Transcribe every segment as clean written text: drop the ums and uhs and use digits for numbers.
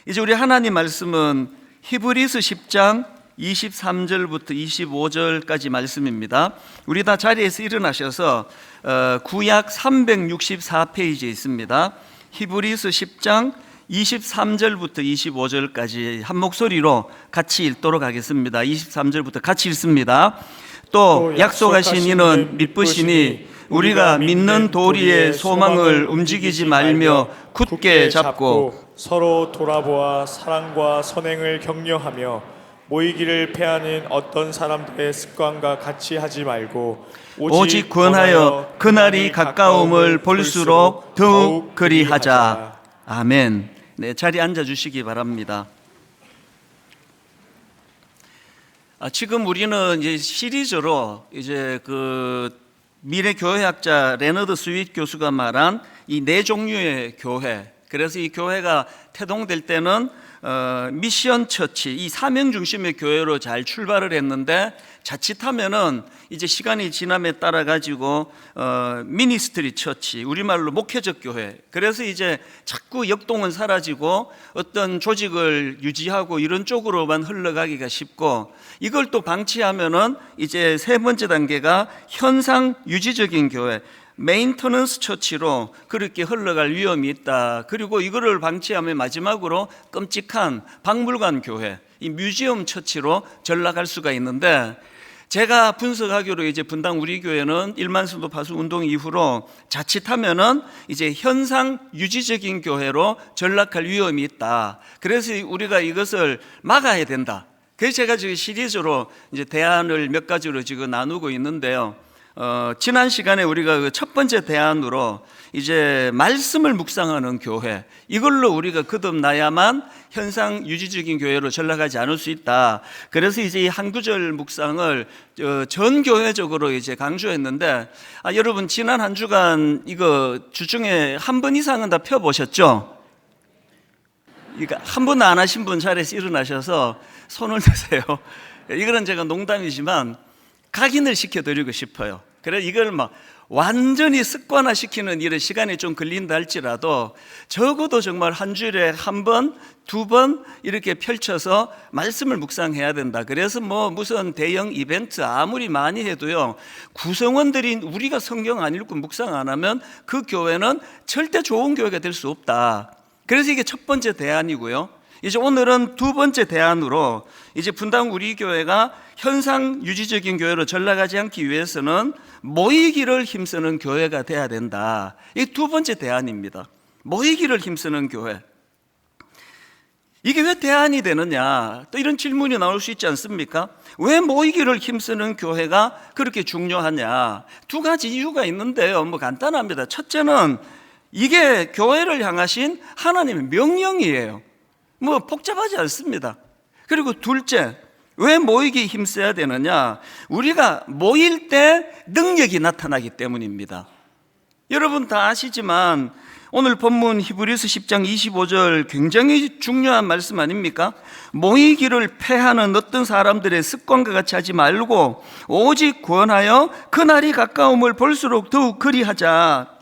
이제 우리 하나님 말씀은 히브리서 10장 23절부터 25절까지 말씀입니다. 우리 다 자리에서 일어나셔서 구약 364페이지에 있습니다. 히브리서 10장 23절부터 25절까지 한 목소리로 같이 읽도록 하겠습니다. 23절부터 같이 읽습니다. 또 약속하신 이는 믿으시니 우리가 믿는 도리의 소망을 움직이지 말며 굳게 잡고 서로 돌아보아 사랑과 선행을 격려하며 모이기를 패하는 어떤 사람들의 습관과 같이 하지 말고 오직 권하여 그날이 가까움을 볼수록 더욱 그리하자. 아멘. 네, 자리에 앉아 주시기 바랍니다. 지금 우리는 이제 시리즈로 미래 교회학자 레너드 스윗 교수가 말한 이 네 종류의 교회, 그래서 이 교회가 태동될 때는 미션 처치, 이 사명 중심의 교회로 잘 출발을 했는데 자칫하면은 이제 시간이 지남에 따라 가지고 미니스트리 처치, 우리말로 목회적 교회, 그래서 이제 자꾸 역동은 사라지고 어떤 조직을 유지하고 이런 쪽으로만 흘러가기가 쉽고, 이걸 또 방치하면은 이제 세 번째 단계가 현상 유지적인 교회, 메인터넌스 처치로 그렇게 흘러갈 위험이 있다. 그리고 이거를 방치하면 마지막으로 끔찍한 박물관 교회, 이 뮤지엄 처치로 전락할 수가 있는데, 제가 분석하기로 이제 분당 우리 교회는 1만 성도 파수 운동 이후로 자칫하면은 이제 현상 유지적인 교회로 전락할 위험이 있다. 그래서 우리가 이것을 막아야 된다. 그래서 제가 지금 시리즈로 이제 대안을 몇 가지로 지금 나누고 있는데요. 지난 시간에 우리가 그 첫 번째 대안으로 이제 말씀을 묵상하는 교회, 이걸로 우리가 거듭나야만 현상 유지적인 교회로 전락하지 않을 수 있다. 그래서 이제 이 한 구절 묵상을 전 교회적으로 이제 강조했는데, 여러분 지난 한 주간 이거 주중에 한 번 이상은 다 펴보셨죠? 이거 한 번도 안 하신 분 자리에서 일어나셔서 손을 드세요. 이거는 제가 농담이지만 각인을 시켜드리고 싶어요. 그래, 이걸 막 완전히 습관화시키는 이런 시간이 좀 걸린다 할지라도 적어도 정말 한 주일에 한 번, 두 번 이렇게 펼쳐서 말씀을 묵상해야 된다. 그래서 뭐 무슨 대형 이벤트 아무리 많이 해도요, 구성원들인 우리가 성경 안 읽고 묵상 안 하면 그 교회는 절대 좋은 교회가 될 수 없다. 그래서 이게 첫 번째 대안이고요. 이제 오늘은 두 번째 대안으로 이제 분당 우리 교회가 현상 유지적인 교회로 전락하지 않기 위해서는 모이기를 힘쓰는 교회가 돼야 된다. 이게 두 번째 대안입니다. 모이기를 힘쓰는 교회. 이게 왜 대안이 되느냐? 또 이런 질문이 나올 수 있지 않습니까? 왜 모이기를 힘쓰는 교회가 그렇게 중요하냐? 두 가지 이유가 있는데요. 뭐 간단합니다. 첫째는 이게 교회를 향하신 하나님의 명령이에요. 뭐 복잡하지 않습니다. 그리고 둘째, 왜 모이기에 힘써야 되느냐? 우리가 모일 때 능력이 나타나기 때문입니다. 여러분 다 아시지만 오늘 본문 히브리서 10장 25절 굉장히 중요한 말씀 아닙니까? 모이기를 패하는 어떤 사람들의 습관과 같이 하지 말고 오직 권하여 그날이 가까움을 볼수록 더욱 그리하자.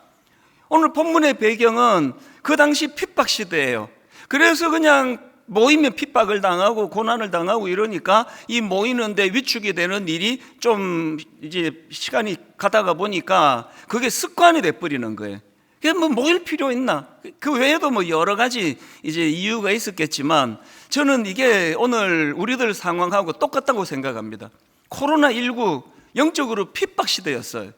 오늘 본문의 배경은 그 당시 핍박 시대예요. 그래서 그냥 모이면 핍박을 당하고 고난을 당하고 이러니까 이 모이는데 위축이 되는 일이 좀 이제 시간이 가다가 보니까 그게 습관이 돼버리는 거예요. 그게 뭐 모일 필요 있나? 그 외에도 뭐 여러 가지 이제 이유가 있었겠지만 저는 이게 오늘 우리들 상황하고 똑같다고 생각합니다. 코로나19 영적으로 핍박 시대였어요.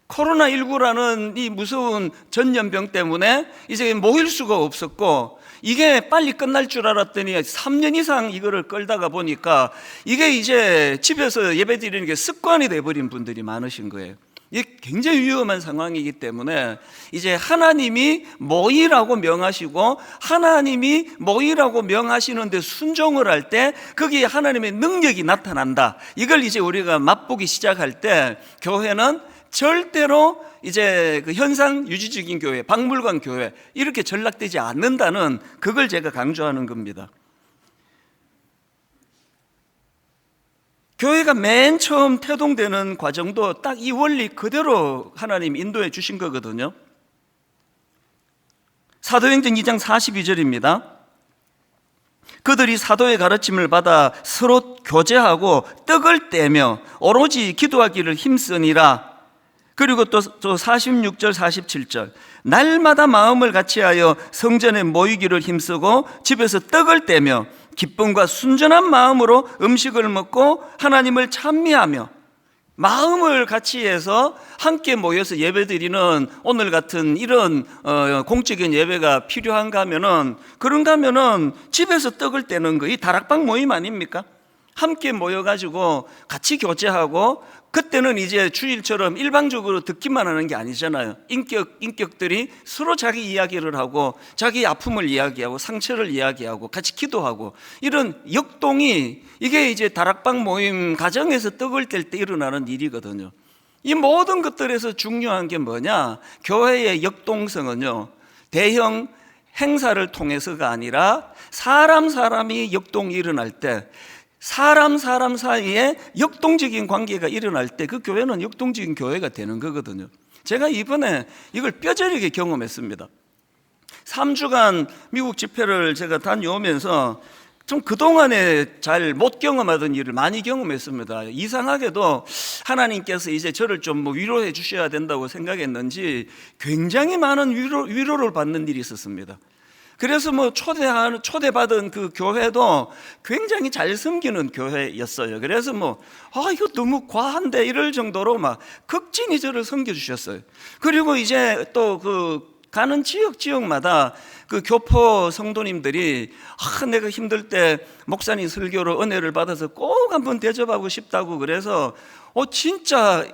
코로나19라는 이 무서운 전염병 때문에 이제 모일 수가 없었고, 이게 빨리 끝날 줄 알았더니 3년 이상 이거를 끌다가 보니까 이게 이제 집에서 예배 드리는 게 습관이 돼버린 분들이 많으신 거예요. 이게 굉장히 위험한 상황이기 때문에 이제 하나님이 모이라고 명하시고 하나님이 모이라고 명하시는데 순종을 할 때 거기에 하나님의 능력이 나타난다. 이걸 이제 우리가 맛보기 시작할 때 교회는 절대로 이제 그 현상 유지적인 교회, 박물관 교회 이렇게 전락되지 않는다는 그걸 제가 강조하는 겁니다. 교회가 맨 처음 태동되는 과정도 딱 이 원리 그대로 하나님 인도해 주신 거거든요. 사도행전 2장 42절입니다. 그들이 사도의 가르침을 받아 서로 교제하고 떡을 떼며 오로지 기도하기를 힘쓰니라. 그리고 또 46절 47절 날마다 마음을 같이하여 성전에 모이기를 힘쓰고 집에서 떡을 떼며 기쁨과 순전한 마음으로 음식을 먹고 하나님을 찬미하며, 마음을 같이 해서 함께 모여서 예배드리는 오늘 같은 이런 공적인 예배가 필요한가 하면은, 그런가 하면은 집에서 떡을 떼는 거, 이 다락방 모임 아닙니까? 함께 모여가지고 같이 교제하고, 그때는 이제 주일처럼 일방적으로 듣기만 하는 게 아니잖아요. 인격들이 서로 자기 이야기를 하고 자기 아픔을 이야기하고 상처를 이야기하고 같이 기도하고, 이런 역동이, 이게 이제 다락방 모임 가정에서 떡을 뗄 때 일어나는 일이거든요. 이 모든 것들에서 중요한 게 뭐냐? 교회의 역동성은요, 대형 행사를 통해서가 아니라 사람이 역동이 일어날 때, 사람 사이에 역동적인 관계가 일어날 때 그 교회는 역동적인 교회가 되는 거거든요. 제가 이번에 이걸 뼈저리게 경험했습니다. 3주간 미국 집회를 제가 다녀오면서 좀 그동안에 잘 못 경험하던 일을 많이 경험했습니다. 이상하게도 하나님께서 이제 저를 좀 위로해 주셔야 된다고 생각했는지 굉장히 많은 위로를 받는 일이 있었습니다. 그래서 초대받은 그 교회도 굉장히 잘 섬기는 교회였어요. 그래서 이거 너무 과한데 이럴 정도로 막 극진히 저를 섬겨주셨어요. 그리고 이제 또 가는 지역마다 그 교포 성도님들이 내가 힘들 때 목사님 설교로 은혜를 받아서 꼭 한번 대접하고 싶다고, 그래서 진짜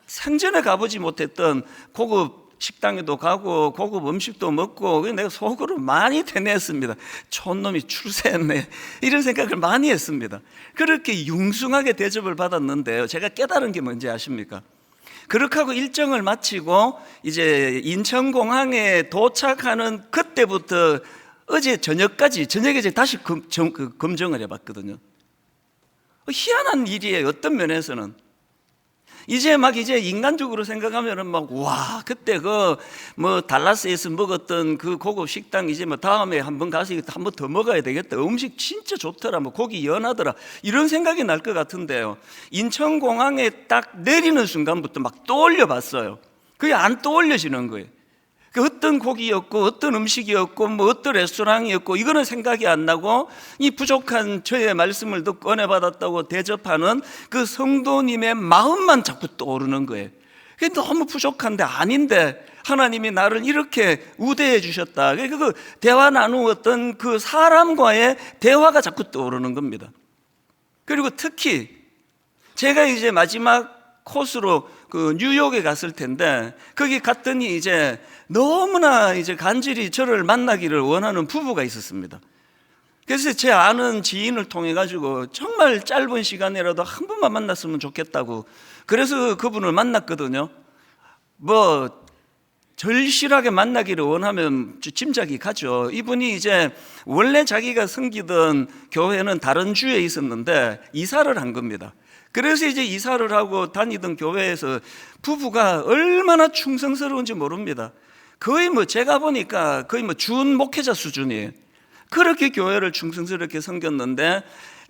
생전에 가보지 못했던 고급 식당에도 가고 고급 음식도 먹고, 내가 속으로 많이 되뇌었습니다. 촌놈이 출세했네, 이런 생각을 많이 했습니다. 그렇게 융숭하게 대접을 받았는데요, 제가 깨달은 게 뭔지 아십니까? 그렇게 하고 일정을 마치고 이제 인천공항에 도착하는 그때부터 어제 저녁까지, 저녁에 이제 다시 검증을 해봤거든요. 희한한 일이에요. 어떤 면에서는 이제 인간적으로 생각하면은 와, 그때 달라스에서 먹었던 그 고급 식당 이제 다음에 한번 가서 한번 더 먹어야 되겠다, 음식 진짜 좋더라, 고기 연하더라, 이런 생각이 날 것 같은데요, 인천공항에 딱 내리는 순간부터 막 떠올려 봤어요. 그게 안 떠올려지는 거예요. 그 어떤 고기였고 어떤 음식이었고 어떤 레스토랑이었고 이거는 생각이 안 나고, 이 부족한 저의 말씀을 듣고 은혜 받았다고 대접하는 그 성도님의 마음만 자꾸 떠오르는 거예요. 그게 너무 부족한데, 아닌데 하나님이 나를 이렇게 우대해 주셨다. 그 대화 나누었던 그 사람과의 대화가 자꾸 떠오르는 겁니다. 그리고 특히 제가 이제 마지막 코스로 뉴욕에 갔을 텐데, 거기 갔더니 이제 너무나 이제 간절히 저를 만나기를 원하는 부부가 있었습니다. 그래서 제 아는 지인을 통해 가지고 정말 짧은 시간이라도 한 번만 만났으면 좋겠다고, 그래서 그분을 만났거든요. 절실하게 만나기를 원하면 짐작이 가죠. 이분이 이제 원래 자기가 섬기던 교회는 다른 주에 있었는데 이사를 한 겁니다. 그래서 이제 이사를 하고 다니던 교회에서 부부가 얼마나 충성스러운지 모릅니다. 거의 제가 보니까 거의 준 목회자 수준이에요. 그렇게 교회를 충성스럽게 섬겼는데,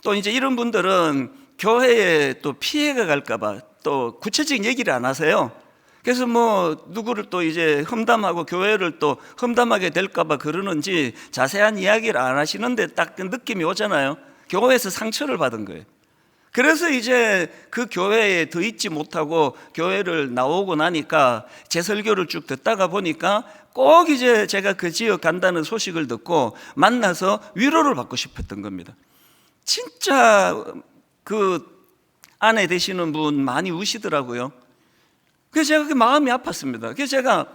또 이제 이런 분들은 교회에 또 피해가 갈까봐 또 구체적인 얘기를 안 하세요. 그래서 누구를 또 이제 험담하고 교회를 또 험담하게 될까봐 그러는지 자세한 이야기를 안 하시는데 딱 그 느낌이 오잖아요. 교회에서 상처를 받은 거예요. 그래서 이제 그 교회에 더 있지 못하고 교회를 나오고 나니까 제 설교를 쭉 듣다가 보니까 꼭 이제 제가 그 지역 간다는 소식을 듣고 만나서 위로를 받고 싶었던 겁니다. 진짜 그 아내 되시는 분 많이 우시더라고요. 그래서 제가 그 마음이 아팠습니다. 그래서 제가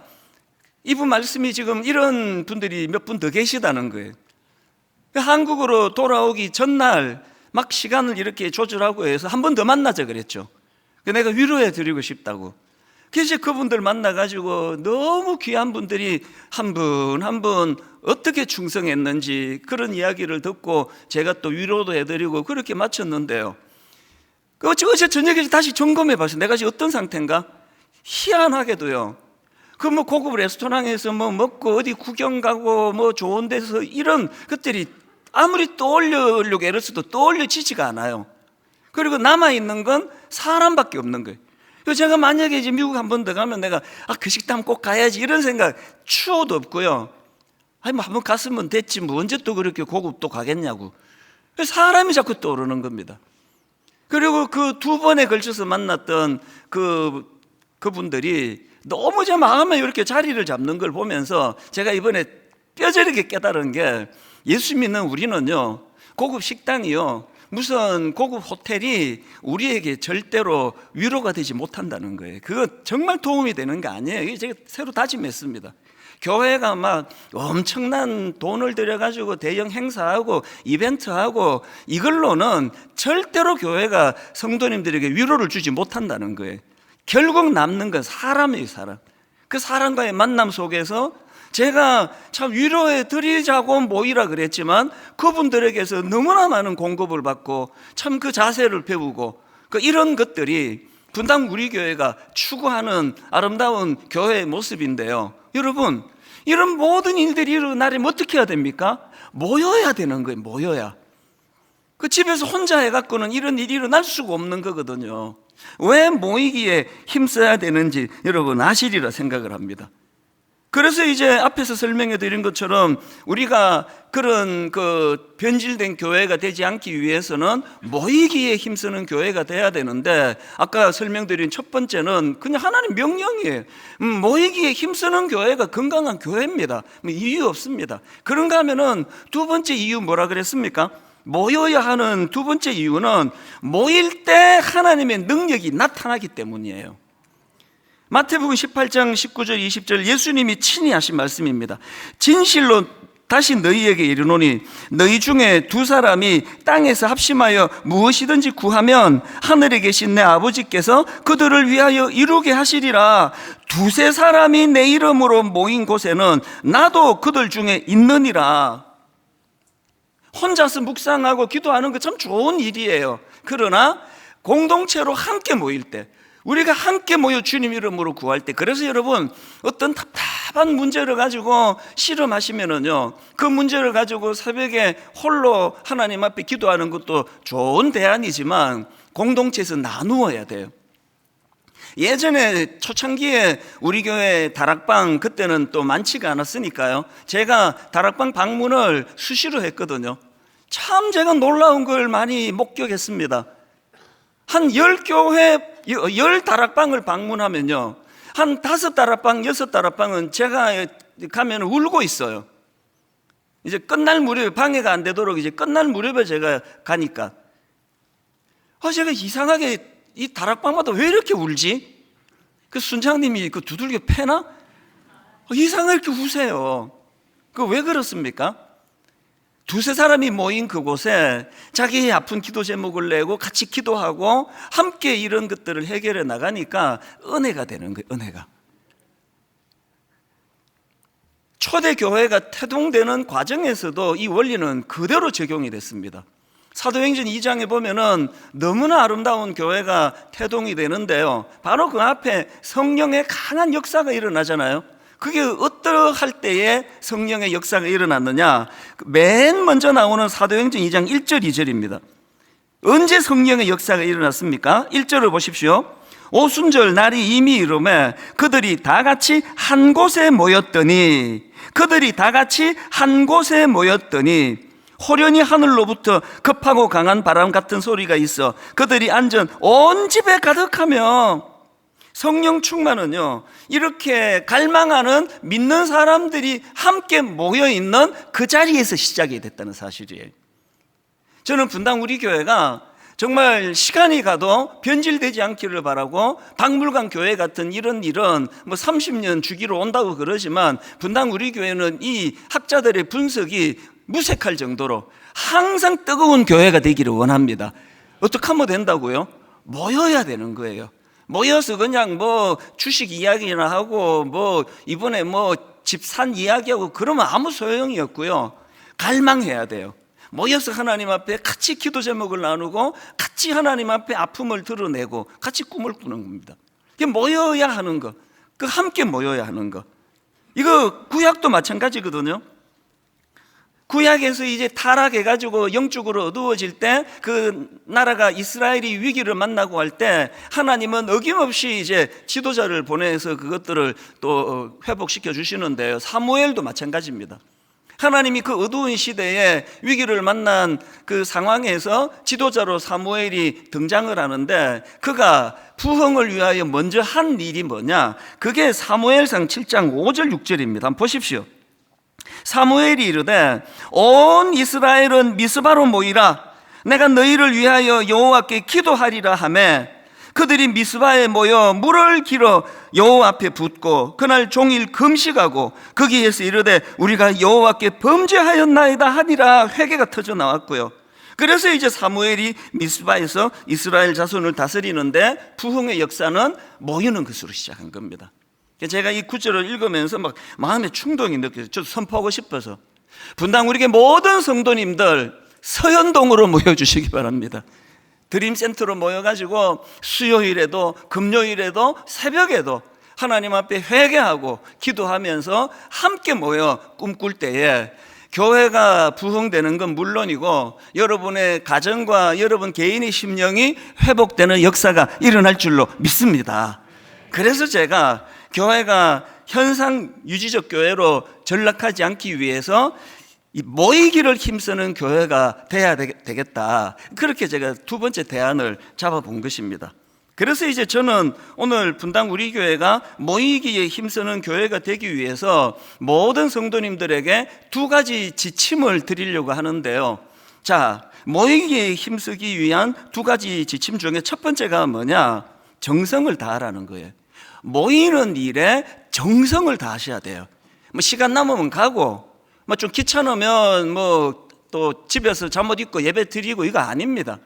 이분 말씀이 지금 이런 분들이 몇 분 더 계시다는 거예요. 한국으로 돌아오기 전날 막 시간을 이렇게 조절하고 해서 한 번 더 만나자 그랬죠. 내가 위로해 드리고 싶다고. 그래서 그분들 만나가지고 너무 귀한 분들이 한 분 한 분 어떻게 충성했는지 그런 이야기를 듣고 제가 또 위로도 해드리고 그렇게 마쳤는데요, 어제 저녁에 다시 점검해 봤어요. 내가 지금 어떤 상태인가? 희한하게도요, 고급 레스토랑에서 먹고 어디 구경 가고 좋은 데서 이런 것들이 아무리 떠올리려고 애를 써도 떠올려지지가 않아요. 그리고 남아있는 건 사람밖에 없는 거예요. 그래서 제가 만약에 이제 미국 한 번 더 가면 내가 그 식당 꼭 가야지 이런 생각 추호도 없고요. 아니 뭐 한 번 갔으면 됐지 뭐 언제 또 그렇게 고급 또 가겠냐고. 사람이 자꾸 떠오르는 겁니다. 그리고 그 두 번에 걸쳐서 만났던 그분들이 너무 제 마음에 이렇게 자리를 잡는 걸 보면서 제가 이번에 뼈저리게 깨달은 게 예수 믿는 우리는요, 고급 식당이요, 무슨 고급 호텔이 우리에게 절대로 위로가 되지 못한다는 거예요. 그거 정말 도움이 되는 게 아니에요. 이게 제가 새로 다짐했습니다. 교회가 막 엄청난 돈을 들여가지고 대형 행사하고 이벤트하고 이걸로는 절대로 교회가 성도님들에게 위로를 주지 못한다는 거예요. 결국 남는 건 사람이에요, 사람. 그 사람과의 만남 속에서 제가 참 위로해 드리자고 모이라 그랬지만 그분들에게서 너무나 많은 공급을 받고 참 그 자세를 배우고 이런 것들이 분당 우리 교회가 추구하는 아름다운 교회의 모습인데요. 여러분, 이런 모든 일들이 일어나려면 어떻게 해야 됩니까? 모여야 되는 거예요. 모여야. 그 집에서 혼자 해갖고는 이런 일이 일어날 수가 없는 거거든요. 왜 모이기에 힘써야 되는지 여러분 아시리라 생각을 합니다. 그래서 이제 앞에서 설명해 드린 것처럼 우리가 그런 변질된 교회가 되지 않기 위해서는 모이기에 힘쓰는 교회가 돼야 되는데, 아까 설명드린 첫 번째는 그냥 하나님 명령이에요. 모이기에 힘쓰는 교회가 건강한 교회입니다. 이유 없습니다. 그런가 하면은 두 번째 이유 뭐라 그랬습니까? 모여야 하는 두 번째 이유는 모일 때 하나님의 능력이 나타나기 때문이에요. 마태복음 18장 19절 20절 예수님이 친히 하신 말씀입니다. 진실로 다시 너희에게 이르노니 너희 중에 두 사람이 땅에서 합심하여 무엇이든지 구하면 하늘에 계신 내 아버지께서 그들을 위하여 이루게 하시리라. 두세 사람이 내 이름으로 모인 곳에는 나도 그들 중에 있느니라. 혼자서 묵상하고 기도하는 거 참 좋은 일이에요. 그러나 공동체로 함께 모일 때, 우리가 함께 모여 주님 이름으로 구할 때, 그래서 여러분 어떤 답답한 문제를 가지고 씨름하시면은요, 그 문제를 가지고 새벽에 홀로 하나님 앞에 기도하는 것도 좋은 대안이지만 공동체에서 나누어야 돼요. 예전에 초창기에 우리 교회 다락방, 그때는 또 많지가 않았으니까요, 제가 다락방 방문을 수시로 했거든요. 참 제가 놀라운 걸 많이 목격했습니다. 한 10교회 10다락방을 방문하면요, 한 5다락방 6다락방은 제가 가면 울고 있어요. 이제 끝날 무렵에, 방해가 안 되도록 이제 끝날 무렵에 제가 가니까 제가 이상하게 이 다락방마다 왜 이렇게 울지? 그 순장님이 그 두들겨 패나? 이상하게 이렇게 우세요. 그 왜 그렇습니까? 두세 사람이 모인 그곳에 자기의 아픈 기도 제목을 내고 같이 기도하고 함께 이런 것들을 해결해 나가니까 은혜가 되는 거예요. 은혜가. 초대교회가 태동되는 과정에서도 이 원리는 그대로 적용이 됐습니다. 사도행전 2장에 보면은 너무나 아름다운 교회가 태동이 되는데요, 바로 그 앞에 성령의 강한 역사가 일어나잖아요. 그게 어떠할 때에 성령의 역사가 일어났느냐? 맨 먼저 나오는 사도행전 2장 1절 2절입니다. 언제 성령의 역사가 일어났습니까? 1절을 보십시오. 오순절 날이 이미 이르매 그들이 다 같이 한 곳에 모였더니, 그들이 다 같이 한 곳에 모였더니 호련히 하늘로부터 급하고 강한 바람 같은 소리가 있어 그들이 앉은 온 집에 가득하며. 성령 충만은요, 이렇게 갈망하는 믿는 사람들이 함께 모여있는 그 자리에서 시작이 됐다는 사실이에요. 저는 분당 우리 교회가 정말 시간이 가도 변질되지 않기를 바라고, 박물관 교회 같은 이런 일은 뭐 30년 주기로 온다고 그러지만 분당 우리 교회는 이 학자들의 분석이 무색할 정도로 항상 뜨거운 교회가 되기를 원합니다. 어떻게 하면 된다고요? 모여야 되는 거예요. 모여서 그냥 뭐 주식 이야기나 하고 뭐 이번에 뭐 집 산 이야기하고 그러면 아무 소용이 없고요. 갈망해야 돼요. 모여서 하나님 앞에 같이 기도 제목을 나누고 같이 하나님 앞에 아픔을 드러내고 같이 꿈을 꾸는 겁니다. 이게 모여야 하는 거, 그 함께 모여야 하는 거. 이거 구약도 마찬가지거든요. 구약에서 이제 타락해가지고 영적으로 어두워질 때 그 나라가 이스라엘이 위기를 만나고 할 때 하나님은 어김없이 이제 지도자를 보내서 그것들을 또 회복시켜 주시는데요. 사무엘도 마찬가지입니다. 하나님이 그 어두운 시대에 위기를 만난 그 상황에서 지도자로 사무엘이 등장을 하는데 그가 부흥을 위하여 먼저 한 일이 뭐냐? 그게 사무엘상 7장 5절 6절입니다. 한번 보십시오. 사무엘이 이르되 온 이스라엘은 미스바로 모이라. 내가 너희를 위하여 여호와께 기도하리라 하매 그들이 미스바에 모여 물을 길어 여호와 앞에 붓고 그날 종일 금식하고 거기에서 이르되 우리가 여호와께 범죄하였나이다 하니라 회개가 터져 나왔고요. 그래서 이제 사무엘이 미스바에서 이스라엘 자손을 다스리는데 부흥의 역사는 모이는 것으로 시작한 겁니다. 제가 이 구절을 읽으면서 막 마음에 충동이 느껴져요. 저도 선포하고 싶어서 분당 우리에게 모든 성도님들 서현동으로 모여주시기 바랍니다. 드림센터로 모여가지고 수요일에도 금요일에도 새벽에도 하나님 앞에 회개하고 기도하면서 함께 모여 꿈꿀 때에 교회가 부흥되는 건 물론이고 여러분의 가정과 여러분 개인의 심령이 회복되는 역사가 일어날 줄로 믿습니다. 그래서 제가 교회가 현상 유지적 교회로 전락하지 않기 위해서 이 모이기를 힘쓰는 교회가 돼야 되겠다. 그렇게 제가 두 번째 대안을 잡아본 것입니다. 그래서 이제 저는 오늘 분당 우리 교회가 모이기에 힘쓰는 교회가 되기 위해서 모든 성도님들에게 두 가지 지침을 드리려고 하는데요. 자, 모이기에 힘쓰기 위한 두 가지 지침 중에 첫 번째가 뭐냐? 정성을 다하라는 거예요. 모이는 일에 정성을 다하셔야 돼요. 뭐 시간 남으면 가고 뭐 좀 귀찮으면 뭐 또 집에서 잠옷 입고 예배 드리고 이거 아닙니다.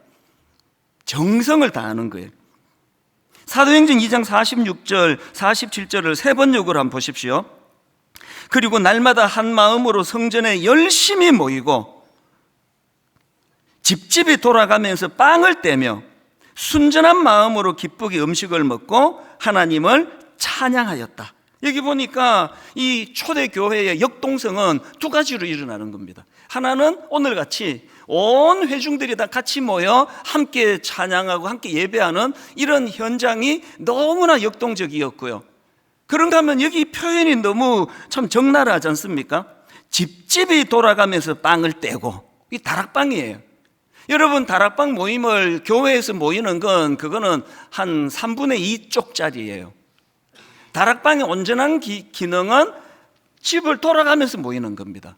정성을 다하는 거예요. 사도행전 2장 46절 47절을 세 번역으로 한번 보십시오. 그리고 날마다 한 마음으로 성전에 열심히 모이고 집집이 돌아가면서 빵을 떼며 순전한 마음으로 기쁘게 음식을 먹고 하나님을 찬양하였다. 여기 보니까 이 초대교회의 역동성은 두 가지로 일어나는 겁니다. 하나는 오늘같이 온 회중들이 다 같이 모여 함께 찬양하고 함께 예배하는 이런 현장이 너무나 역동적이었고요. 그런가 하면 여기 표현이 너무 참 적나라하지 않습니까? 집집이 돌아가면서 빵을 떼고, 이 다락방이에요. 여러분, 다락방 모임을 교회에서 모이는 건 그거는 한 3분의 2쪽짜리예요. 다락방의 온전한 기능은 집을 돌아가면서 모이는 겁니다.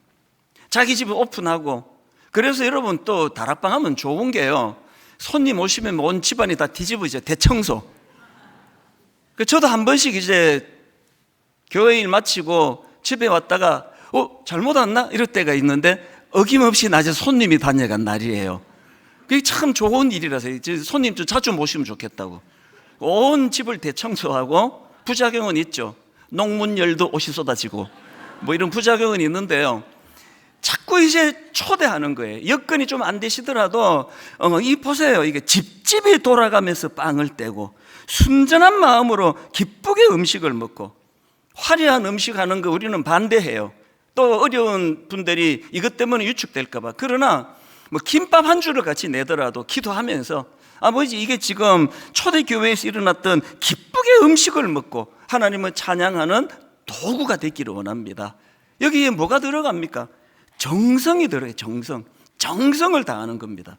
자기 집을 오픈하고. 그래서 여러분 또 다락방 하면 좋은 게요, 손님 오시면 온 집안이 다 뒤집어져. 대청소. 저도 한 번씩 이제 교회 일 마치고 집에 왔다가 잘못 왔나? 이럴 때가 있는데 어김없이 낮에 손님이 다녀간 날이에요. 그게 참 좋은 일이라서 손님 좀 자주 모시면 좋겠다고 온 집을 대청소하고. 부작용은 있죠. 농문열도 옷이 쏟아지고 뭐 이런 부작용은 있는데요, 자꾸 이제 초대하는 거예요. 여건이 좀 안 되시더라도 이 보세요. 이게 집집이 돌아가면서 빵을 떼고 순전한 마음으로 기쁘게 음식을 먹고. 화려한 음식 하는 거 우리는 반대해요. 또 어려운 분들이 이것 때문에 위축될까 봐. 그러나 뭐 김밥 한 줄을 같이 내더라도 기도하면서 아버지, 이게 지금 초대교회에서 일어났던 기쁘게 음식을 먹고 하나님을 찬양하는 도구가 되기를 원합니다. 여기에 뭐가 들어갑니까? 정성이 들어가요. 정성을 다하는 겁니다.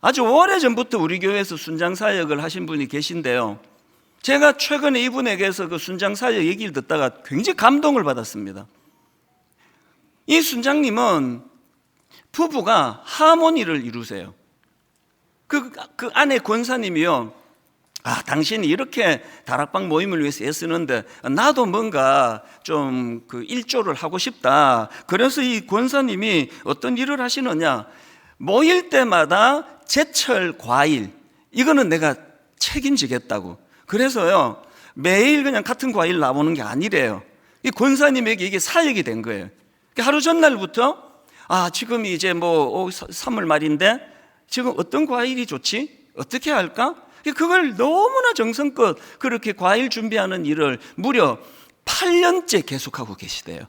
아주 오래전부터 우리 교회에서 순장사역을 하신 분이 계신데요, 제가 최근에 이분에게서 그 순장사역 얘기를 듣다가 굉장히 감동을 받았습니다. 이 순장님은 부부가 하모니를 이루세요. 그 아내 권사님이요, 당신이 이렇게 다락방 모임을 위해서 애쓰는데 나도 뭔가 좀 그 일조를 하고 싶다. 그래서 이 권사님이 어떤 일을 하시느냐, 모일 때마다 제철 과일, 이거는 내가 책임지겠다고. 그래서요, 매일 그냥 같은 과일 나오는 게 아니래요. 이 권사님에게 이게 사역이 된 거예요. 하루 전날부터 지금이 이제 뭐 3월 말인데 지금 어떤 과일이 좋지? 어떻게 할까? 그걸 너무나 정성껏 그렇게 과일 준비하는 일을 무려 8년째 계속하고 계시대요.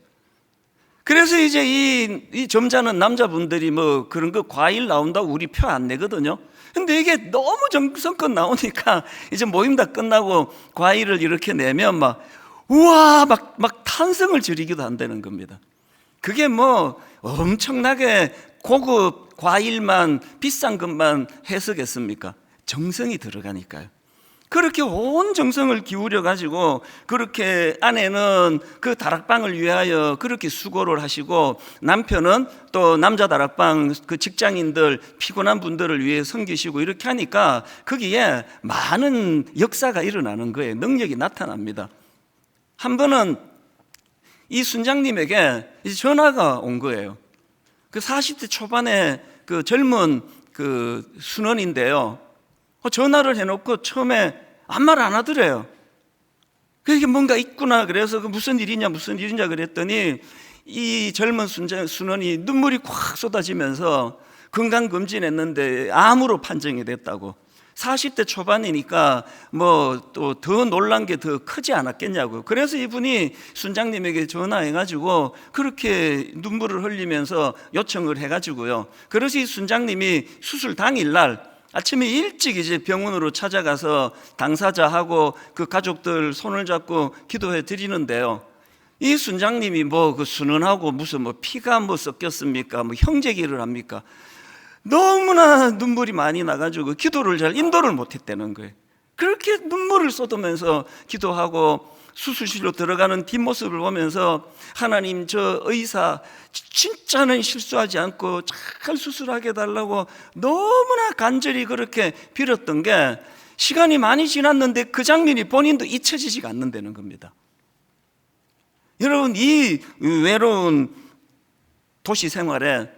그래서 이제 이 점잖은 남자분들이 뭐 그런 거 과일 나온다고 우리 표 안 내거든요. 근데 이게 너무 정성껏 나오니까 이제 모임 다 끝나고 과일을 이렇게 내면 막 우와 막 탄성을 지르기도 한다는 겁니다. 그게 뭐 엄청나게 고급 과일만 비싼 것만 해서겠습니까? 정성이 들어가니까요. 그렇게 온 정성을 기울여 가지고 그렇게 아내는 그 다락방을 위하여 그렇게 수고를 하시고 남편은 또 남자 다락방 그 직장인들 피곤한 분들을 위해 섬기시고 이렇게 하니까 거기에 많은 역사가 일어나는 거예요. 능력이 나타납니다. 한 번은 이 순장님에게 이제 전화가 온 거예요. 그 40대 초반의 그 젊은 그 순원인데요. 전화를 해놓고 처음에 아무 말 안 하더래요. 그게 뭔가 있구나. 그래서 그 무슨 일이냐 그랬더니 이 젊은 순원이 눈물이 콱 쏟아지면서 건강검진했는데 암으로 판정이 됐다고. 40대 초반이니까 뭐 또 더 놀란 게 더 크지 않았겠냐고. 그래서 이분이 순장님에게 전화해가지고 그렇게 눈물을 흘리면서 요청을 해가지고요. 그래서 이 순장님이 수술 당일날 아침에 일찍 이제 병원으로 찾아가서 당사자하고 그 가족들 손을 잡고 기도해 드리는데요. 이 순장님이 뭐 그 순원하고 무슨 뭐 피가 뭐 섞였습니까? 뭐 형제기를 합니까? 너무나 눈물이 많이 나가지고 기도를 잘 인도를 못했다는 거예요. 그렇게 눈물을 쏟으면서 기도하고 수술실로 들어가는 뒷모습을 보면서 하나님 저 의사 진짜는 실수하지 않고 잘 수술하게 해달라고 너무나 간절히 그렇게 빌었던 게 시간이 많이 지났는데 그 장면이 본인도 잊혀지지가 않는다는 겁니다. 여러분 이 외로운 도시 생활에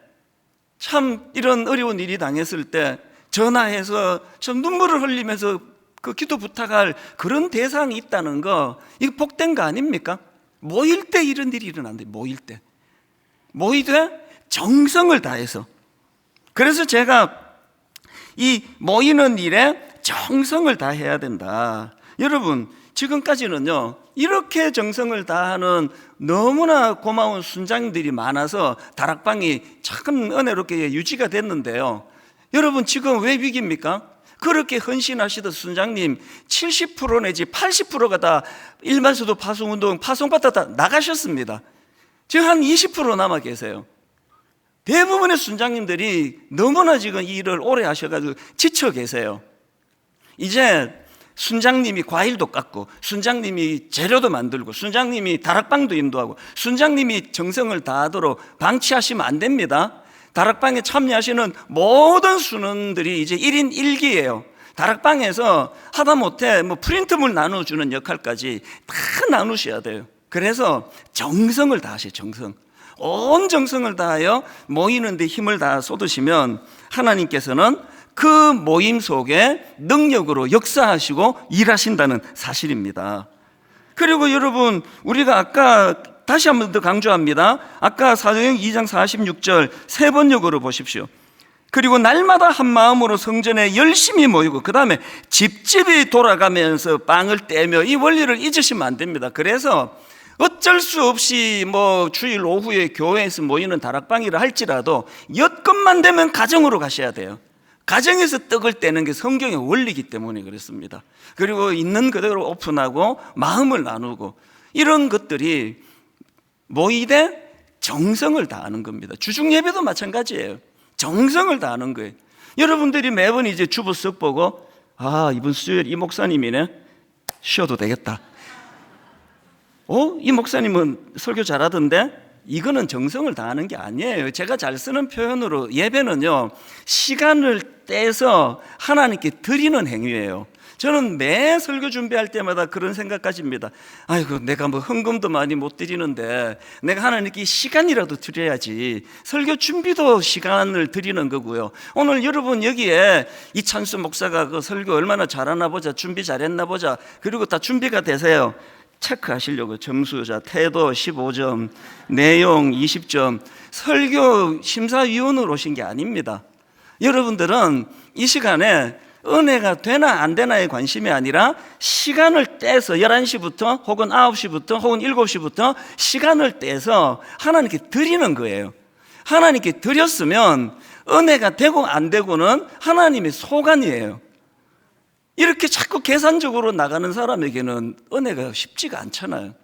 참 이런 어려운 일이 당했을 때 전화해서 참 눈물을 흘리면서 그 기도 부탁할 그런 대상이 있다는 거 이거 복된 거 아닙니까? 모일 때 이런 일이 일어난대. 모일 때 모이되 정성을 다해서. 그래서 제가 이 모이는 일에 정성을 다해야 된다. 여러분 지금까지는요 이렇게 정성을 다하는 너무나 고마운 순장들이 많아서 다락방이 참 은혜롭게 유지가 됐는데요. 여러분 지금 왜 위기입니까? 그렇게 헌신하시던 순장님 70% 내지 80%가 다 일반수도 파송운동 파송받다 다 나가셨습니다. 지금 한 20% 남아 계세요. 대부분의 순장님들이 너무나 지금 이 일을 오래 하셔가지고 지쳐 계세요. 이제 순장님이 과일도 깎고 순장님이 재료도 만들고 순장님이 다락방도 인도하고 순장님이 정성을 다하도록 방치하시면 안 됩니다. 다락방에 참여하시는 모든 순원들이 이제 1인 1기예요. 다락방에서 하다못해 뭐 프린트물 나눠주는 역할까지 다 나누셔야 돼요. 그래서 정성을 다하세요. 정성. 온 정성을 다하여 모이는데 힘을 다 쏟으시면 하나님께서는 그 모임 속에 능력으로 역사하시고 일하신다는 사실입니다. 그리고 여러분 우리가 아까 다시 한 번 더 강조합니다. 아까 사도행 2장 46절 세 번역으로 보십시오. 그리고 날마다 한 마음으로 성전에 열심히 모이고 그 다음에 집집이 돌아가면서 빵을 떼며 이 원리를 잊으시면 안 됩니다. 그래서 어쩔 수 없이 뭐 주일 오후에 교회에서 모이는 다락방이라 할지라도 여건만 되면 가정으로 가셔야 돼요. 가정에서 떡을 떼는 게 성경의 원리이기 때문에 그렇습니다. 그리고 있는 그대로 오픈하고 마음을 나누고 이런 것들이 모이되 정성을 다하는 겁니다. 주중 예배도 마찬가지예요. 정성을 다하는 거예요. 여러분들이 매번 이제 주보 쓱 보고 이번 수요일 이 목사님이네 쉬어도 되겠다. 이 목사님은 설교 잘하던데 이거는 정성을 다하는 게 아니에요. 제가 잘 쓰는 표현으로 예배는요 시간을 떼서 하나님께 드리는 행위예요. 저는 매 설교 준비할 때마다 그런 생각까지입니다. 아이고 내가 뭐 헌금도 많이 못 드리는데 내가 하나님께 시간이라도 드려야지. 설교 준비도 시간을 드리는 거고요. 오늘 여러분 여기에 이찬수 목사가 그 설교 얼마나 잘하나 보자, 준비 잘했나 보자, 그리고 다 준비가 되세요. 체크하시려고 점수자 태도 15점, 내용 20점, 설교 심사위원으로 오신 게 아닙니다. 여러분들은 이 시간에 은혜가 되나 안 되나의 관심이 아니라 시간을 떼서 11시부터 혹은 9시부터 혹은 7시부터 시간을 떼서 하나님께 드리는 거예요. 하나님께 드렸으면 은혜가 되고 안 되고는 하나님의 소관이에요. 이렇게 자꾸 계산적으로 나가는 사람에게는 은혜가 쉽지가 않잖아요.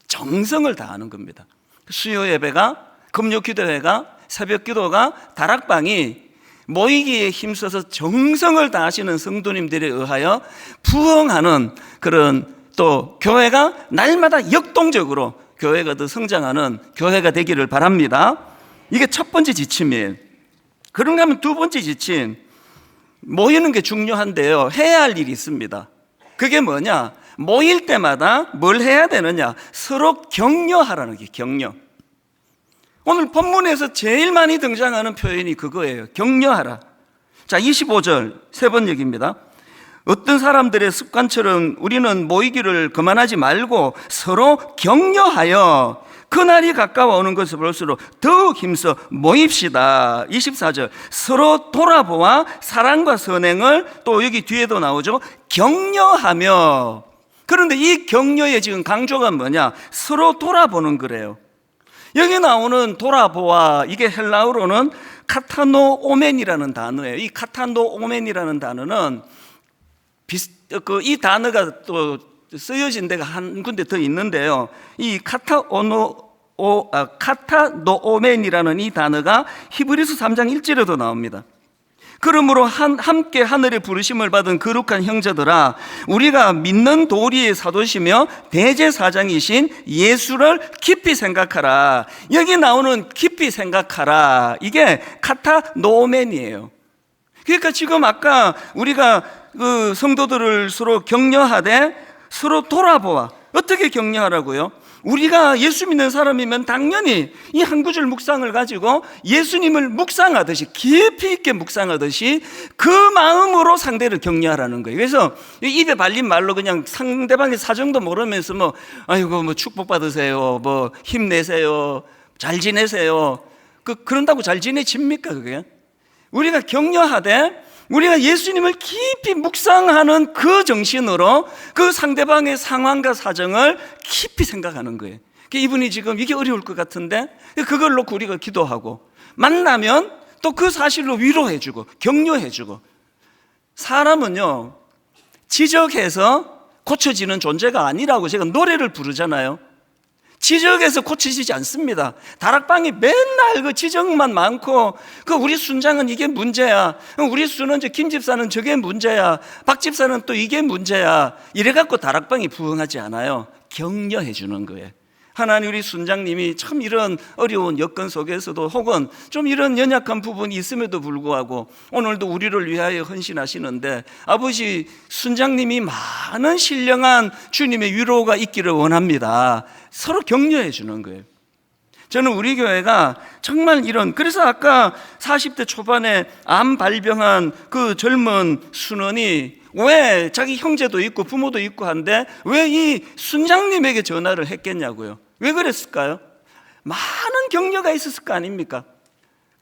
정성을 다하는 겁니다. 수요 예배가, 금요 기도회가, 새벽 기도가, 다락방이 모이기에 힘써서 정성을 다하시는 성도님들에 의하여 부흥하는 그런 또 교회가 날마다 역동적으로 교회가 더 성장하는 교회가 되기를 바랍니다. 이게 첫 번째 지침이에요. 그런가 하면 두 번째 지침, 모이는 게 중요한데요, 해야 할 일이 있습니다. 그게 뭐냐? 모일 때마다 뭘 해야 되느냐? 서로 격려하라는 게 격려. 오늘 본문에서 제일 많이 등장하는 표현이 그거예요. 격려하라. 자, 25절 세 번 얘기입니다. 어떤 사람들의 습관처럼 우리는 모이기를 그만하지 말고 서로 격려하여 그날이 가까워오는 것을 볼수록 더욱 힘써 모입시다. 24절 서로 돌아보아 사랑과 선행을, 또 여기 뒤에도 나오죠, 격려하며. 그런데 이 격려의 지금 강조가 뭐냐? 서로 돌아보는 거래요. 여기 나오는 돌아보아, 이게 헬라어로는 카타노오멘이라는 단어예요. 이 카타노오멘이라는 단어는 이 단어가 또 쓰여진 데가 한 군데 더 있는데요. 이 카타노오멘이라는 이 단어가 히브리서 3장 1절에도 나옵니다. 그러므로 함께 하늘의 부르심을 받은 거룩한 형제들아, 우리가 믿는 도리의 사도시며 대제사장이신 예수를 깊이 생각하라. 여기 나오는 깊이 생각하라, 이게 카타노멘이에요. 그러니까 지금 아까 우리가 그 성도들을 서로 격려하되 서로 돌아보아. 어떻게 격려하라고요? 우리가 예수 믿는 사람이면 당연히 이 한 구절 묵상을 가지고 예수님을 묵상하듯이, 깊이 있게 묵상하듯이 그 마음으로 상대를 격려하라는 거예요. 그래서 입에 발린 말로 그냥 상대방의 사정도 모르면서 뭐 아이고 뭐 축복받으세요, 뭐 힘내세요, 잘 지내세요, 그런다고 잘 지내집니까 그게? 우리가 격려하되 우리가 예수님을 깊이 묵상하는 그 정신으로 그 상대방의 상황과 사정을 깊이 생각하는 거예요. 이분이 지금 이게 어려울 것 같은데 그걸 놓고 우리가 기도하고, 만나면 또 그 사실로 위로해주고 격려해주고. 사람은요, 지적해서 고쳐지는 존재가 아니라고 제가 노래를 부르잖아요. 지적에서 고쳐지지 않습니다. 다락방이 맨날 그 지적만 많고, 우리 순장은 이게 문제야, 우리 수는 김 집사는 저게 문제야, 박 집사는 또 이게 문제야, 이래갖고 다락방이 부흥하지 않아요. 격려해 주는 거예요. 하나님, 우리 순장님이 참 이런 어려운 여건 속에서도 혹은 좀 이런 연약한 부분이 있음에도 불구하고 오늘도 우리를 위하여 헌신하시는데, 아버지 순장님이 많은 신령한 주님의 위로가 있기를 원합니다. 서로 격려해 주는 거예요. 저는 우리 교회가 정말 그래서 아까 40대 초반에 암 발병한 그 젊은 순원이 왜 자기 형제도 있고 부모도 있고 한데 왜 이 순장님에게 전화를 했겠냐고요. 왜 그랬을까요? 많은 격려가 있었을 거 아닙니까?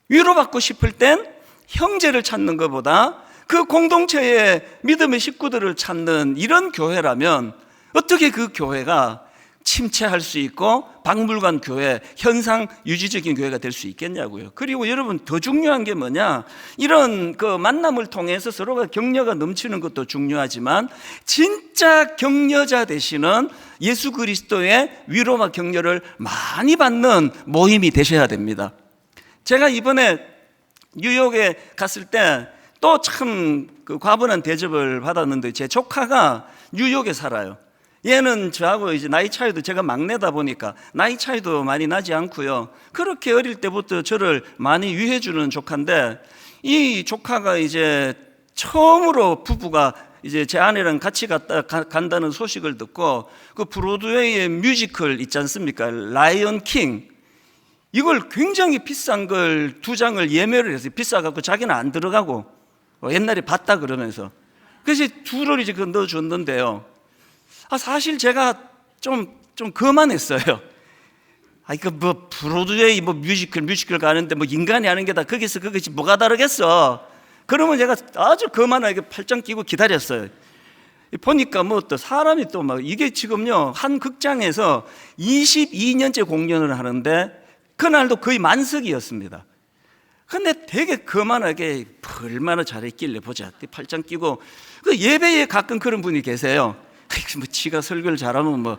위로받고 싶을 땐 형제를 찾는 것보다 그 공동체의 믿음의 식구들을 찾는 이런 교회라면 어떻게 그 교회가 침체할 수 있고 박물관 교회, 현상 유지적인 교회가 될 수 있겠냐고요. 그리고 여러분, 더 중요한 게 뭐냐? 이런 그 만남을 통해서 서로가 격려가 넘치는 것도 중요하지만 진짜 격려자 되시는 예수 그리스도의 위로와 격려를 많이 받는 모임이 되셔야 됩니다. 제가 이번에 뉴욕에 갔을 때 또 참 그 과분한 대접을 받았는데, 제 조카가 뉴욕에 살아요. 얘는 저하고 이제 나이 차이도, 제가 막내다 보니까 나이 차이도 많이 나지 않고요. 그렇게 어릴 때부터 저를 많이 위해주는 조카인데, 이 조카가 이제 처음으로 부부가 이제 제 아내랑 같이 간다는 소식을 듣고 그 브로드웨이의 뮤지컬 있지 않습니까? 라이언 킹. 이걸 굉장히 비싼 걸 2장을 예매를 해서, 비싸갖고 자기는 안 들어가고 옛날에 봤다 그러면서, 그래서 둘을 이제 넣어줬는데요. 사실 제가 좀 거만했어요. 브로드웨이 뮤지컬 가는데 인간이 하는 게 다 거기서 뭐가 다르겠어. 그러면 제가 아주 거만하게 팔짱 끼고 기다렸어요. 보니까 뭐 또 사람이 또 막 이게 지금요 한 극장에서 22년째 공연을 하는데 그날도 거의 만석이었습니다. 근데 되게 거만하게 얼마나 잘했길래 보자 팔짱 끼고 그 예배에 가끔 그런 분이 계세요. 뭐 지가 설교를 잘하면 뭐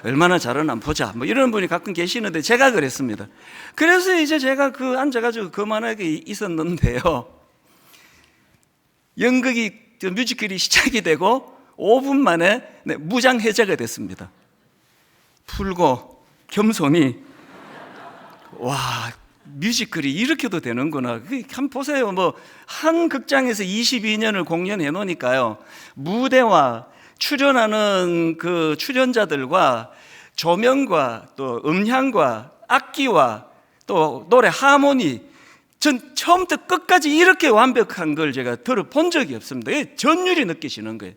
얼마나 잘하나 보자 뭐 이런 분이 가끔 계시는데 제가 그랬습니다. 그래서 이제 제가 그 앉아가지고 거만하게 있었는데요, 연극이 뮤지컬이 시작이 되고 5분 만에 무장해제가 됐습니다. 풀고 겸손히 와 뮤지컬이 이렇게도 되는구나. 한번 보세요. 뭐 한 극장에서 22년을 공연해 놓으니까요, 무대와 출연하는 그 출연자들과 조명과 또 음향과 악기와 또 노래 하모니, 전 처음부터 끝까지 이렇게 완벽한 걸 제가 들어본 적이 없습니다. 전율이 느껴지는 거예요.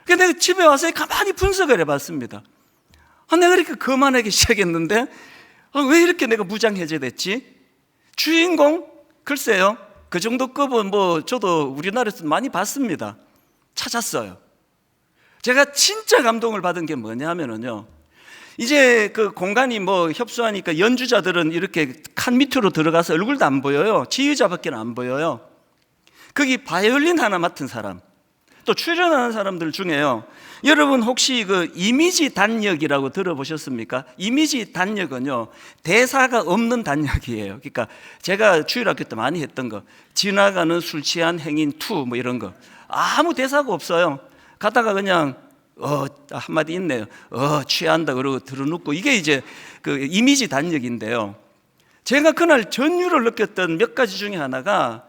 그런데 내가 집에 와서 가만히 분석을 해봤습니다. 내가 이렇게 거만하게 시작했는데 왜 이렇게 내가 무장해제됐지? 주인공? 글쎄요, 그 정도 급은 뭐 저도 우리나라에서 많이 봤습니다. 찾았어요. 제가 진짜 감동을 받은 게 뭐냐면요, 이제 그 공간이 뭐 협소하니까 연주자들은 이렇게 칸 밑으로 들어가서 얼굴도 안 보여요. 지휘자밖에 안 보여요. 거기 바이올린 하나 맡은 사람, 또 출연하는 사람들 중에요, 여러분 혹시 그 이미지 단역이라고 들어보셨습니까? 이미지 단역은요, 대사가 없는 단역이에요. 그러니까 제가 주일학교 때 많이 했던 거, 지나가는 술 취한 행인 투 뭐 이런 거, 아무 대사가 없어요. 가다가 그냥 한마디 있네요. 취한다 그러고 들어눕고, 이게 이제 그 이미지 단역인데요, 제가 그날 전율을 느꼈던 몇 가지 중에 하나가,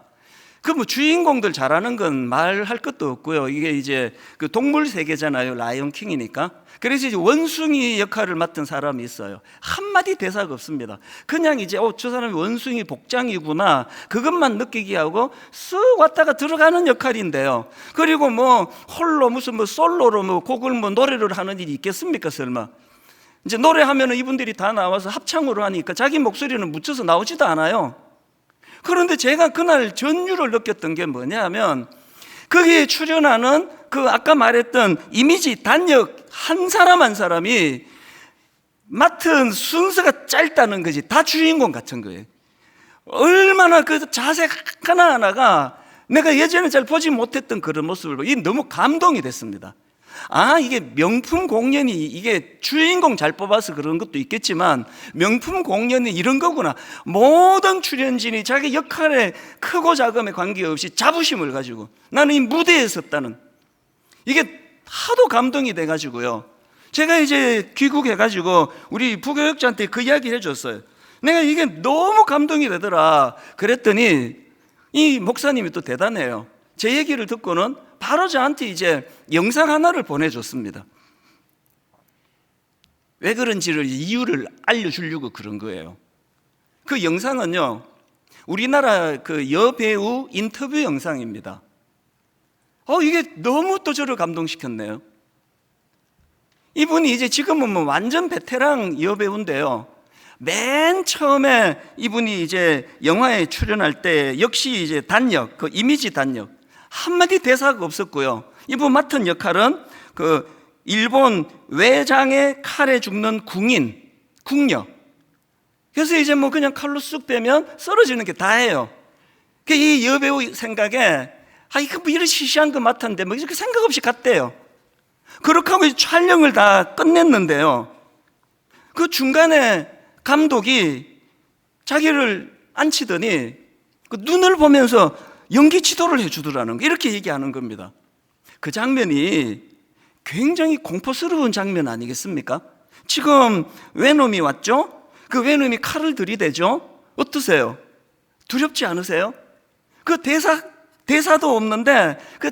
그 뭐 주인공들 잘하는 건 말할 것도 없고요. 이게 이제 그 동물 세계잖아요. 라이온 킹이니까. 그래서 이제 원숭이 역할을 맡은 사람이 있어요. 한마디 대사가 없습니다. 그냥 이제 저 사람이 원숭이 복장이구나 그것만 느끼게 하고 쓱 왔다가 들어가는 역할인데요. 그리고 뭐 홀로 무슨 뭐 솔로로 뭐 곡을 뭐 노래를 하는 일이 있겠습니까, 설마? 이제 노래하면은 이분들이 다 나와서 합창으로 하니까 자기 목소리는 묻혀서 나오지도 않아요. 그런데 제가 그날 전율을 느꼈던 게 뭐냐면, 거기에 출연하는 그 아까 말했던 이미지 단역 한 사람 한 사람이 맡은 순서가 짧다는 거지. 다 주인공 같은 거예요. 얼마나 그 자세 하나하나가 내가 예전에 잘 보지 못했던 그런 모습을 보고 너무 감동이 됐습니다. 이게 명품 공연이, 이게 주인공 잘 뽑아서 그런 것도 있겠지만 명품 공연이 이런 거구나. 모든 출연진이 자기 역할에 크고 작음에 관계없이 자부심을 가지고 나는 이 무대에 섰다는, 이게 하도 감동이 돼가지고요, 제가 이제 귀국해가지고 우리 부교육자한테 그 이야기를 해줬어요. 내가 이게 너무 감동이 되더라. 그랬더니 이 목사님이 또 대단해요. 제 얘기를 듣고는 바로 저한테 이제 영상 하나를 보내줬습니다. 왜 그런지를 이유를 알려주려고 그런 거예요. 그 영상은요, 우리나라 그 여배우 인터뷰 영상입니다. 이게 너무 또 저를 감동시켰네요. 이분이 이제 지금은 뭐 완전 베테랑 여배우인데요, 맨 처음에 이분이 이제 영화에 출연할 때 역시 이제 단역, 그 이미지 단역, 한마디 대사가 없었고요. 이분 맡은 역할은 그 일본 외장의 칼에 죽는 궁녀. 그래서 이제 뭐 그냥 칼로 쑥 빼면 썰어지는 게 다예요. 이 여배우 생각에 이거 뭐 이런 시시한 거 맡았는데 뭐 이렇게 생각 없이 갔대요. 그렇게 하고 촬영을 다 끝냈는데요, 그 중간에 감독이 자기를 앉히더니 그 눈을 보면서 연기 지도를 해주더라는 거, 이렇게 얘기하는 겁니다. 그 장면이 굉장히 공포스러운 장면 아니겠습니까? 지금 외놈이 왔죠? 그 외놈이 칼을 들이대죠? 어떠세요? 두렵지 않으세요? 그 대사도 없는데 그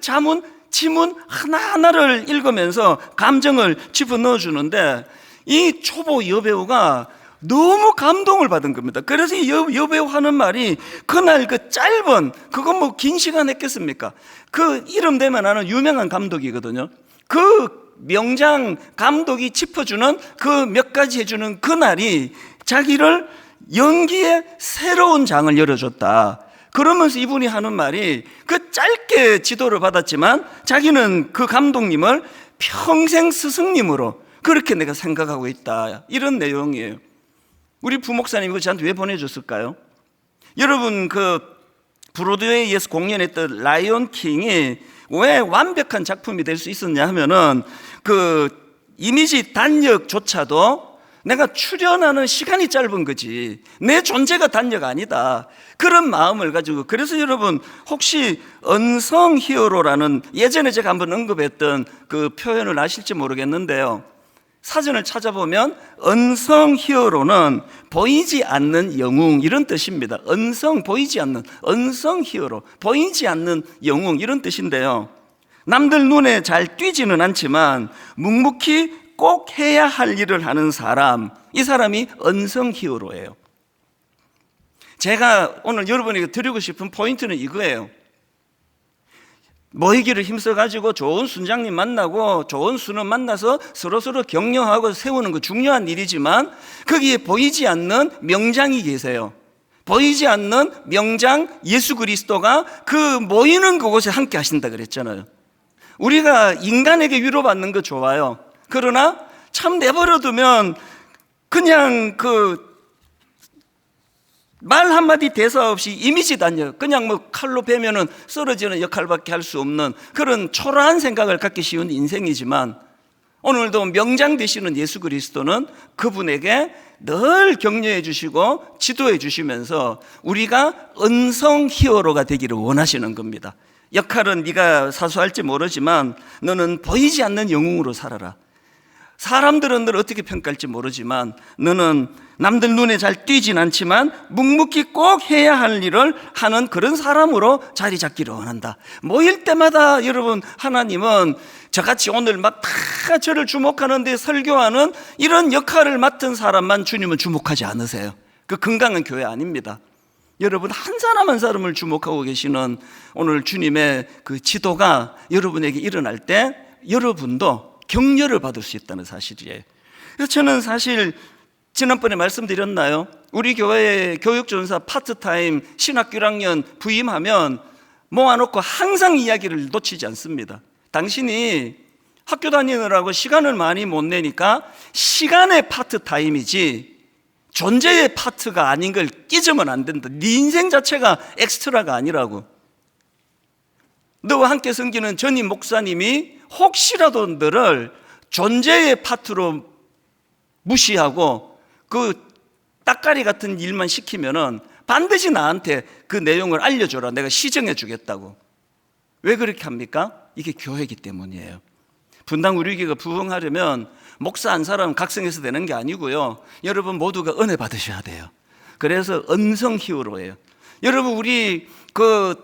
지문 하나하나를 읽으면서 감정을 집어넣어 주는데, 이 초보 여배우가 너무 감동을 받은 겁니다. 그래서 이 여배우 하는 말이, 그날 그 짧은, 그건 뭐 긴 시간 했겠습니까? 그 이름 대면 아는 유명한 감독이거든요. 그 명장 감독이 짚어주는 그 몇 가지 해주는 그날이 자기를 연기의 새로운 장을 열어줬다. 그러면서 이분이 하는 말이 그 짧게 지도를 받았지만 자기는 그 감독님을 평생 스승님으로 그렇게 내가 생각하고 있다, 이런 내용이에요. 우리 부목사님 이거 저한테 왜 보내줬을까요? 여러분, 그 브로드웨이에서 공연했던 라이온 킹이 왜 완벽한 작품이 될 수 있었냐 하면은 그 이미지 단역조차도 내가 출연하는 시간이 짧은 거지 내 존재가 단역 아니다, 그런 마음을 가지고. 그래서 여러분, 혹시 언성 히어로라는 예전에 제가 한번 언급했던 그 표현을 아실지 모르겠는데요, 사전을 찾아보면 언성 히어로는 보이지 않는 영웅, 이런 뜻입니다. 언성, 보이지 않는, 언성 히어로, 보이지 않는 영웅, 이런 뜻인데요, 남들 눈에 잘 띄지는 않지만 묵묵히 꼭 해야 할 일을 하는 사람, 이 사람이 언성 히어로예요. 제가 오늘 여러분에게 드리고 싶은 포인트는 이거예요. 모이기를 힘써가지고 좋은 순장님 만나고 좋은 수는 만나서 서로서로 격려하고 세우는 거 중요한 일이지만 거기에 보이지 않는 명장이 계세요. 보이지 않는 명장 예수 그리스도가 그 모이는 그곳에 함께 하신다 그랬잖아요. 우리가 인간에게 위로받는 거 좋아요. 그러나 참 내버려두면 그냥 그 말 한마디 대사 없이 이미지 단역, 그냥 뭐 칼로 베면은 쓰러지는 역할밖에 할 수 없는 그런 초라한 생각을 갖기 쉬운 인생이지만, 오늘도 명장 되시는 예수 그리스도는 그분에게 늘 격려해 주시고 지도해 주시면서 우리가 언성 히어로가 되기를 원하시는 겁니다. 역할은 네가 사수할지 모르지만 너는 보이지 않는 영웅으로 살아라. 사람들은 널 어떻게 평가할지 모르지만 너는 남들 눈에 잘 띄진 않지만 묵묵히 꼭 해야 할 일을 하는 그런 사람으로 자리 잡기를 원한다. 모일 때마다 여러분, 하나님은 저같이 오늘 막 다 저를 주목하는데 설교하는 이런 역할을 맡은 사람만 주님은 주목하지 않으세요. 그 건강한 교회 아닙니다. 여러분, 한 사람 한 사람을 주목하고 계시는 오늘 주님의 그 지도가 여러분에게 일어날 때 여러분도 격려를 받을 수 있다는 사실이에요. 그래서 저는 사실 지난번에 말씀드렸나요? 우리 교회 교육전사 파트타임 신학교 1학년 부임하면 모아놓고 항상 이야기를 놓치지 않습니다. 당신이 학교 다니느라고 시간을 많이 못 내니까 시간의 파트타임이지 존재의 파트가 아닌 걸 끼지면 안 된다. 네 인생 자체가 엑스트라가 아니라고. 너와 함께 섬기는 전임 목사님이 혹시라도 너를 존재의 파트로 무시하고 그 따까리 같은 일만 시키면은 반드시 나한테 그 내용을 알려줘라. 내가 시정해 주겠다고. 왜 그렇게 합니까? 이게 교회이기 때문이에요. 분당 우리교회가 부흥하려면 목사 한 사람 각성해서 되는 게 아니고요, 여러분 모두가 은혜 받으셔야 돼요. 그래서 언성 히어로예요. 여러분, 우리 그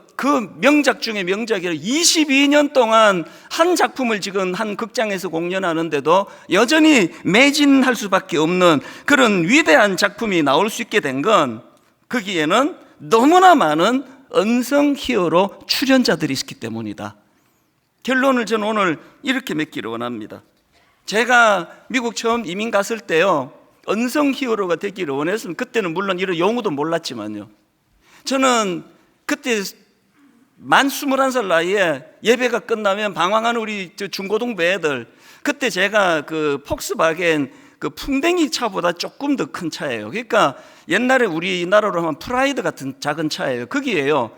명작 중에 명작이라 22년 동안 한 작품을 지금 한 극장에서 공연하는데도 여전히 매진할 수밖에 없는 그런 위대한 작품이 나올 수 있게 된 건 거기에는 너무나 많은 언성 히어로 출연자들이 있기 때문이다. 결론을 저는 오늘 이렇게 맺기를 원합니다. 제가 미국 처음 이민 갔을 때요, 언성 히어로가 되기를 원했으면, 그때는 물론 이런 용어도 몰랐지만요, 저는 그때 만 21살 나이에 예배가 끝나면 방황하는 우리 중고등부 애들, 그때 제가 그 폭스바겐 그 풍뎅이 차보다 조금 더 큰 차예요. 그러니까 옛날에 우리나라로 하면 프라이드 같은 작은 차예요. 거기에요,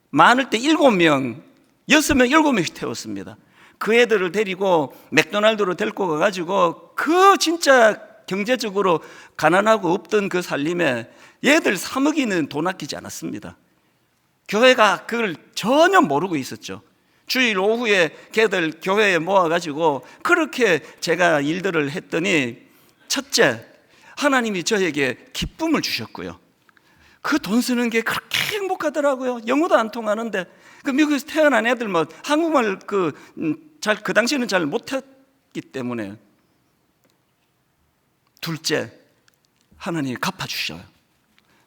많을 때 7명, 6명, 7명씩 태웠습니다. 그 애들을 데리고 맥도날드로 데리고 가가지고 그 진짜 경제적으로 가난하고 없던 그 살림에 얘들 3억이는 돈 아끼지 않았습니다. 교회가 그걸 전혀 모르고 있었죠. 주일 오후에 걔들 교회에 모아가지고 그렇게 제가 일들을 했더니, 첫째, 하나님이 저에게 기쁨을 주셨고요, 그 돈 쓰는 게 그렇게 행복하더라고요. 영어도 안 통하는데 그 미국에서 태어난 애들 뭐 한국말 그 당시에는 잘 못했기 때문에. 둘째, 하나님이 갚아주셔요.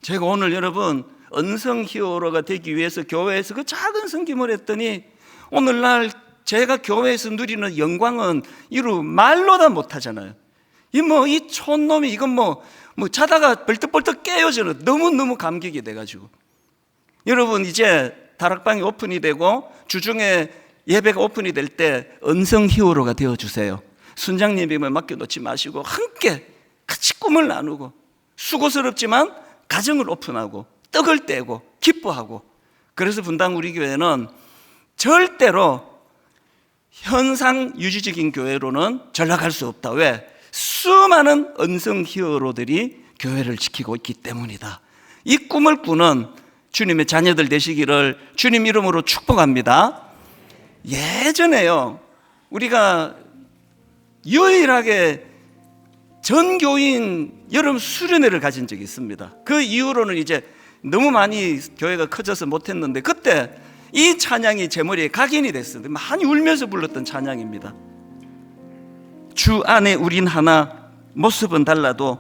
제가 오늘 여러분 언성 히어로가 되기 위해서 교회에서 그 작은 섬김을 했더니 오늘날 제가 교회에서 누리는 영광은 이루 말로 다 못하잖아요. 이 촌놈이 이건 뭐 자다가 벌떡벌떡 깨요. 저는 너무너무 감격이 돼가지고. 여러분, 이제 다락방이 오픈이 되고 주중에 예배가 오픈이 될 때 은성 히어로가 되어주세요. 순장님임을 맡겨놓지 마시고 함께 같이 꿈을 나누고 수고스럽지만 가정을 오픈하고 떡을 떼고 기뻐하고. 그래서 분당 우리 교회는 절대로 현상 유지적인 교회로는 전락할 수 없다. 왜? 수많은 은성 히어로들이 교회를 지키고 있기 때문이다. 이 꿈을 꾸는 주님의 자녀들 되시기를 주님 이름으로 축복합니다. 예전에요, 우리가 유일하게 전교인 여름 수련회를 가진 적이 있습니다. 그 이후로는 이제 너무 많이 교회가 커져서 못했는데, 그때 이 찬양이 제 머리에 각인이 됐어요. 많이 울면서 불렀던 찬양입니다. 주 안에 우린 하나, 모습은 달라도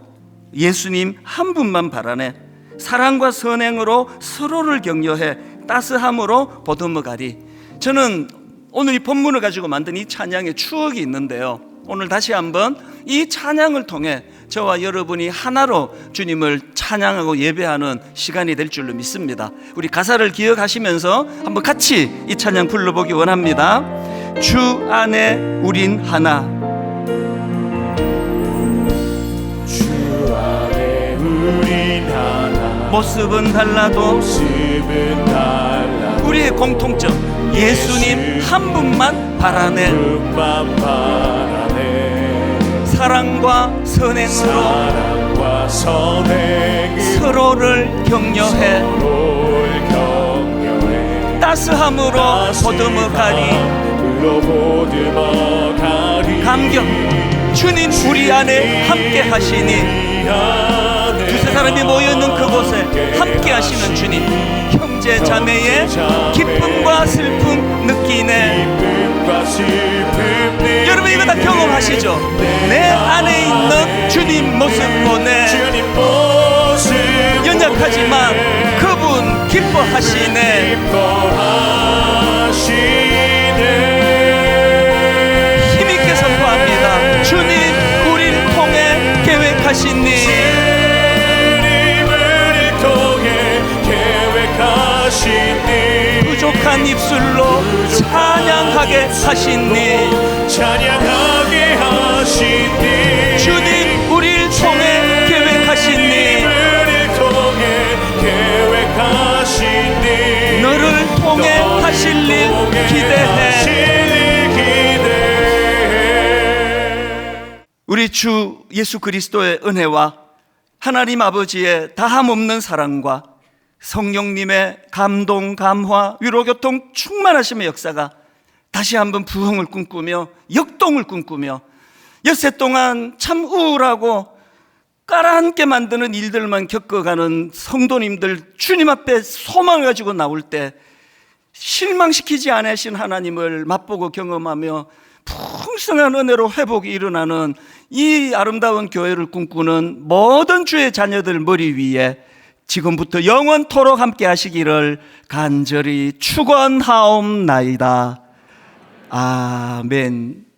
예수님 한 분만 바라네. 사랑과 선행으로 서로를 격려해 따스함으로 보듬어가리. 저는 오늘 이 본문을 가지고 만든 이 찬양의 추억이 있는데요, 오늘 다시 한번 이 찬양을 통해 저와 여러분이 하나로 주님을 찬양하고 예배하는 시간이 될 줄로 믿습니다. 우리 가사를 기억하시면서 한번 같이 이 찬양 불러보기 원합니다. 주 안에 우린 하나. 주 안에 우린 하나. 모습은 달라도 모습은 달라도 우리의 공통점, 예수님 한 분만 바라네. 분만 바라네. 사랑과 선행으로 사랑과 선행으로 서로를 격려해 서로를 격려해 따스함으로 보듬어가리. 감격, 주님 우리 안에 함께 하시니. 두세 사람이 모여있는 그곳에 함께 하시는 주님, 형제 자매의 기쁨과 슬픔 느끼네. 여러분 이거 다 경험하시죠? 내 안에 있는 주님 모습 보네. 연약하지만 그분 기뻐하시네. 힘있게 선포합니다. 주님 우리를 통해 계획하신 일, 부족한 입술로 찬양하게 하신 일, 주님 우리를 통해 계획하신 일, 너를 통해 하실 일 기대해. 우리 주 예수 그리스도의 은혜와 하나님 아버지의 다함없는 사랑과 성령님의 감동, 감화, 위로, 교통, 충만하심의 역사가 다시 한번 부흥을 꿈꾸며 역동을 꿈꾸며 엿새 동안 참 우울하고 깔아앉게 만드는 일들만 겪어가는 성도님들 주님 앞에 소망을 가지고 나올 때 실망시키지 않으신 하나님을 맛보고 경험하며 풍성한 은혜로 회복이 일어나는 이 아름다운 교회를 꿈꾸는 모든 주의 자녀들 머리 위에 지금부터 영원토록 함께 하시기를 간절히 축원하옵나이다. 아멘.